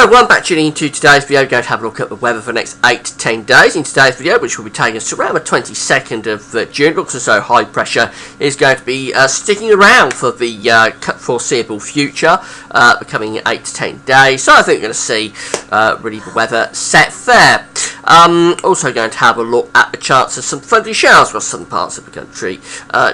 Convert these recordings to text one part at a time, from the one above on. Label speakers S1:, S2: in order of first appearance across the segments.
S1: Hello everyone, back tuning into today's video. We're going to have a look at the weather for the next 8 to 10 days in today's video, which will be taking us to around the 22nd of June. It looks as though high pressure is going to be sticking around for the foreseeable future, the coming 8 to 10 days. So I think we're going to see really the weather set fair. Also going to have a look at the chance of some thundery showers across some parts of the country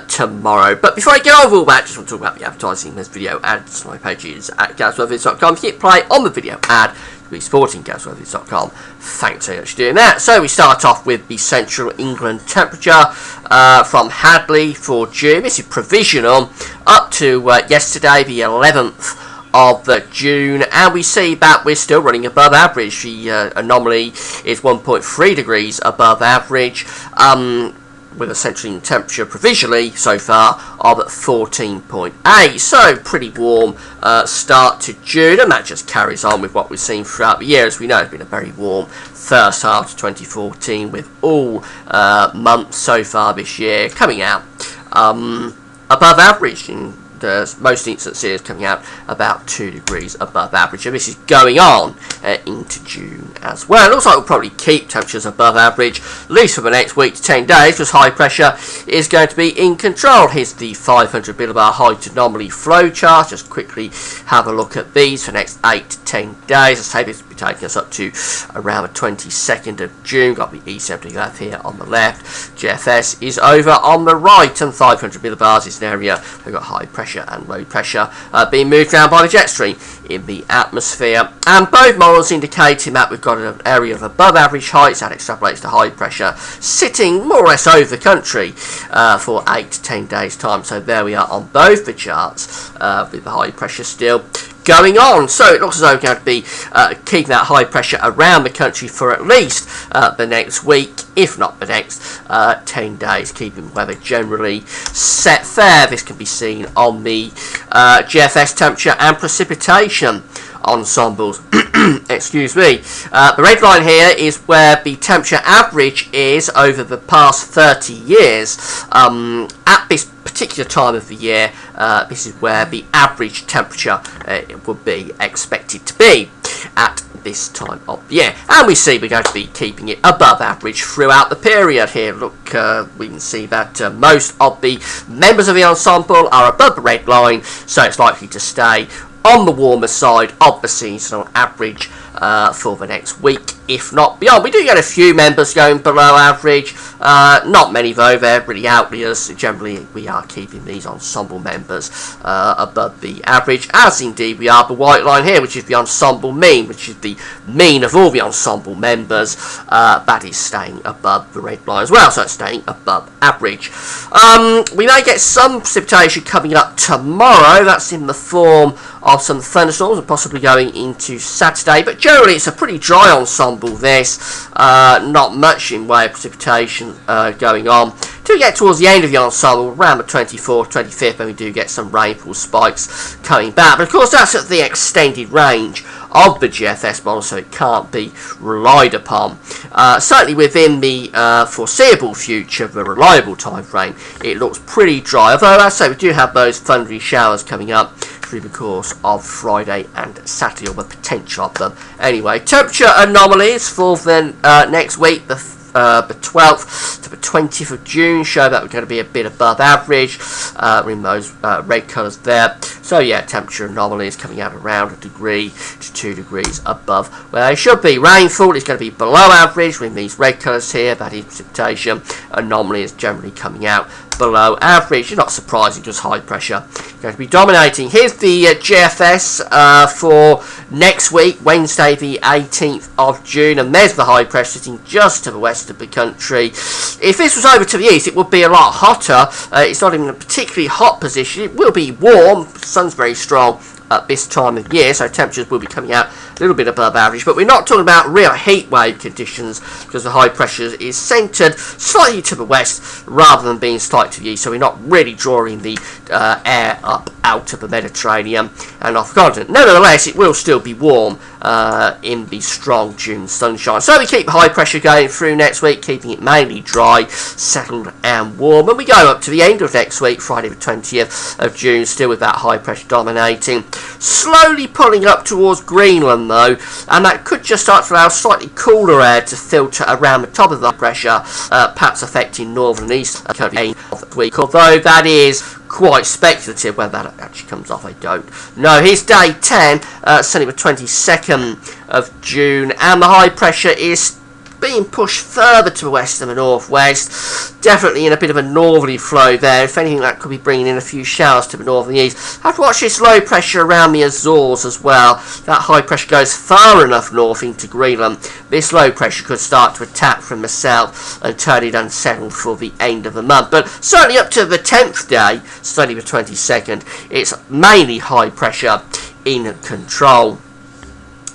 S1: tomorrow. But before I get over all that, I just want to talk about the advertising in this video and my pages at GavsWeatherVids.com. Hit play on the video ad to be supporting GavsWeatherVids.com. Thanks so much for doing that. So we start off with the central England temperature from Hadley for June. This is provisional up to yesterday, the 11th of June, and we see that we're still running above average. The anomaly is 1.3 degrees above average, with a central temperature provisionally so far of 14.8. So pretty warm start to June, and that just carries on with what we've seen throughout the year. As we know, it's been a very warm first half of 2014, with all months so far this year coming out above average. In most instances coming out about 2 degrees above average, and this is going on into June as well. It looks like we'll probably keep temperatures above average, at least for the next week to 10 days, because high pressure is going to be in control. Here's the 500 millibar height anomaly flow chart. Just quickly have a look at these for the next 8 to 10 days. As I say, this will be taking us up to around the 22nd of June. Got the E70 here on the left, GFS is over on the right, and 500 millibars is an area we've got high pressure and low pressure being moved around by the jet stream in the atmosphere, and both models indicating that we've got an area of above average heights that extrapolates to high pressure sitting more or less over the country for 8 to 10 days time. So there we are on both the charts, with the high pressure still going on. So it looks as though we're going to be keeping that high pressure around the country for at least the next week, if not the next 10 days, keeping weather generally set fair. This can be seen on the GFS temperature and precipitation ensembles. Excuse me. The red line here is where the temperature average is over the past 30 years. At this particular time of the year, this is where the average temperature would be expected to be at this time of the year, and we see we're going to be keeping it above average throughout the period here. Look, we can see that most of the members of the ensemble are above the red line, so it's likely to stay on the warmer side of the seasonal average for the next week, if not beyond. We do get a few members going below average, not many though. They're really outliers. Generally we are keeping these ensemble members above the average, as indeed we are the white line here, which is the ensemble mean, which is the mean of all the ensemble members. That is staying above the red line as well, so it's staying above average. We may get some precipitation coming up tomorrow. That's in the form of some thunderstorms and possibly going into Saturday, but generally it's a pretty dry ensemble this. Not much in way of precipitation going on till we get towards the end of the ensemble, around the 24th, 25th, when we do get some rainfall spikes coming back. But of course that's at the extended range of the GFS model, so it can't be relied upon. Certainly within the foreseeable future, the reliable time frame, it looks pretty dry, although as I say, we do have those thundery showers coming up through the course of Friday and Saturday, or the potential of them. Anyway, temperature anomalies for the next week, the 12th to the 20th of June, show that we're going to be a bit above average in those red colours there. So yeah, temperature anomalies coming out around 1 degree to 2 degrees above where they should be. Rainfall is going to be below average with these red colours here. That is precipitation. Anomaly is generally coming out below average. It's not surprising, because high pressure is going to be dominating. Here's the GFS for next week, Wednesday the 18th of June, and there's the high pressure sitting just to the west of the country. If this was over to the east, it would be a lot hotter. It's not even a particularly hot position. It will be warm. The sun's very strong at this time of year, so temperatures will be coming out a little bit above average, but we're not talking about real heat wave conditions, because the high pressure is centred slightly to the west rather than being slightly to the east, so we're not really drawing the air up out of the Mediterranean and off the continent. Nevertheless, it will still be warm in the strong June sunshine. So we keep high pressure going through next week, keeping it mainly dry, settled and warm. And we go up to the end of next week, Friday the 20th of June, still with that high pressure dominating. Slowly pulling up towards Greenland though, and that could just start to allow slightly cooler air to filter around the top of the pressure, perhaps affecting northern and eastern of the week. Although that is quite speculative. Whether that actually comes off, I don't know. Here's day 10, Sunday the 22nd of June, and the high pressure is being pushed further to the west and the northwest. Definitely in a bit of a northerly flow there. If anything, that could be bringing in a few showers to the north and the east. Have to watch this low pressure around the Azores as well. That high pressure goes far enough north into Greenland. This low pressure could start to attack from the south and turn it unsettled for the end of the month. But certainly up to the 10th day, Sunday the 22nd, it's mainly high pressure in control.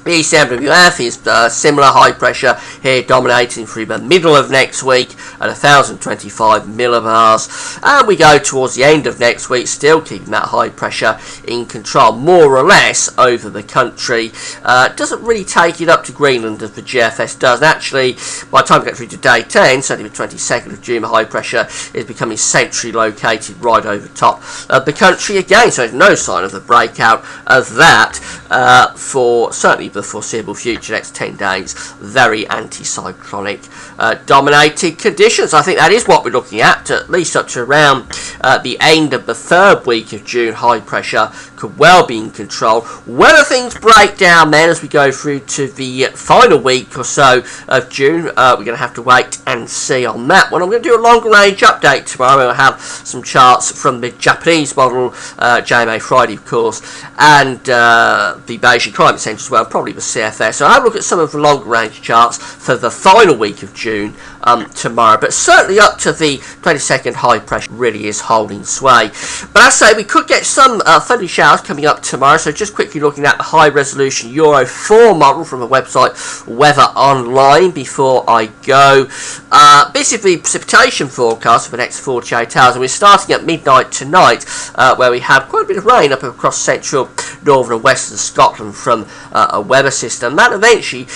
S1: The ECMWF is similar high pressure here, dominating through the middle of next week at 1025 millibars, and we go towards the end of next week, still keeping that high pressure in control more or less over the country. Doesn't really take it up to Greenland as the GFS does. And actually, by the time we get through to day 10, certainly the 22nd of June, the high pressure is becoming centrally located right over top of the country again, so there's no sign of the breakout of that for certainly the foreseeable future, next 10 days. Very anticyclonic dominated conditions. I think that is what we're looking at least up to around the end of the third week of June. High pressure could well be in control. Whether things break down then as we go through to the final week or so of June, we're going to have to wait and see on that one. I'm going to do a longer range update tomorrow. We'll have some charts from the Japanese model, JMA Friday of course, and the Beijing Climate Centre as well, probably the CFS. So I'll have a look at some of the longer range charts for the final week of June tomorrow, but certainly up to the 22nd, high pressure really is holding sway. But as I say, we could get some thundery showers coming up tomorrow, so just quickly looking at the high resolution Euro 4 model from the website Weather Online before I go. This is the precipitation forecast for the next 48 hours, and we're starting at midnight tonight, where we have quite a bit of rain up across central, northern and western Scotland from a weather system. That eventually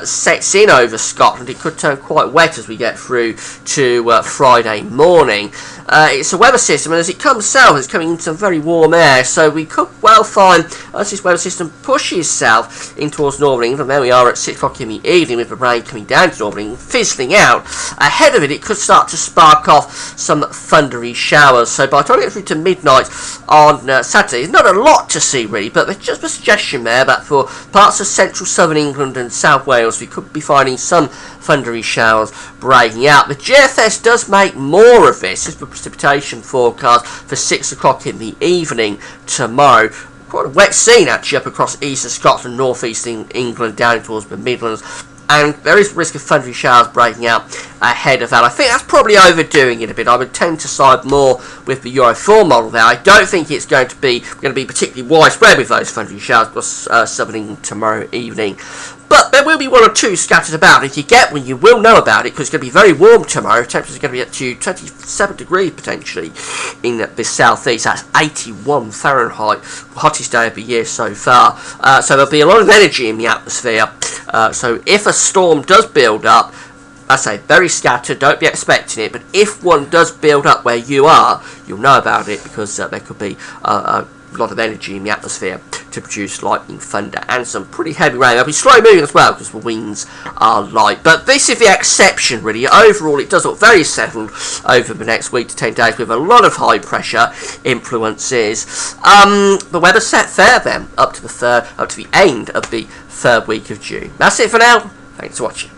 S1: sets in over Scotland. It could turn quite wet as we get through to Friday morning. It's a weather system, and as it comes south, it's coming into some very warm air, so we could well find, as this weather system pushes south in towards northern England, there we are at 6 o'clock in the evening with the rain coming down to northern England, fizzling out. Ahead of it, it could start to spark off some thundery showers. So by the time we get through to midnight on Saturday, there's not a lot to see really, but there's just a suggestion there that for parts of central southern England and South Wales, we could be finding some thundery showers breaking out. The GFS does make more of this. This is the precipitation forecast for 6 o'clock in the evening tomorrow. Quite a wet scene actually up across eastern Scotland, northeastern England, down towards the Midlands. And there is risk of thundery showers breaking out ahead of that. I think that's probably overdoing it a bit. I would tend to side more with the Euro 4 model there. I don't think it's going to be particularly widespread with those thundery showers across southern England tomorrow evening. But there will be one or two scattered about. If you get one, you will know about it, because it's going to be very warm tomorrow. Temperatures are going to be up to 27 degrees potentially in the southeast. That's 81 Fahrenheit, hottest day of the year so far. So there'll be a lot of energy in the atmosphere. So if a storm does build up, I say very scattered, don't be expecting it, but if one does build up where you are, you'll know about it, because there could be a lot of energy in the atmosphere to produce lightning, thunder, and some pretty heavy rain. They'll be slow moving as well because the winds are light. But this is the exception, really. Overall, it does look very settled over the next week to 10 days with a lot of high pressure influences. The weather's set fair then, up to the end of the third week of June. That's it for now. Thanks for watching.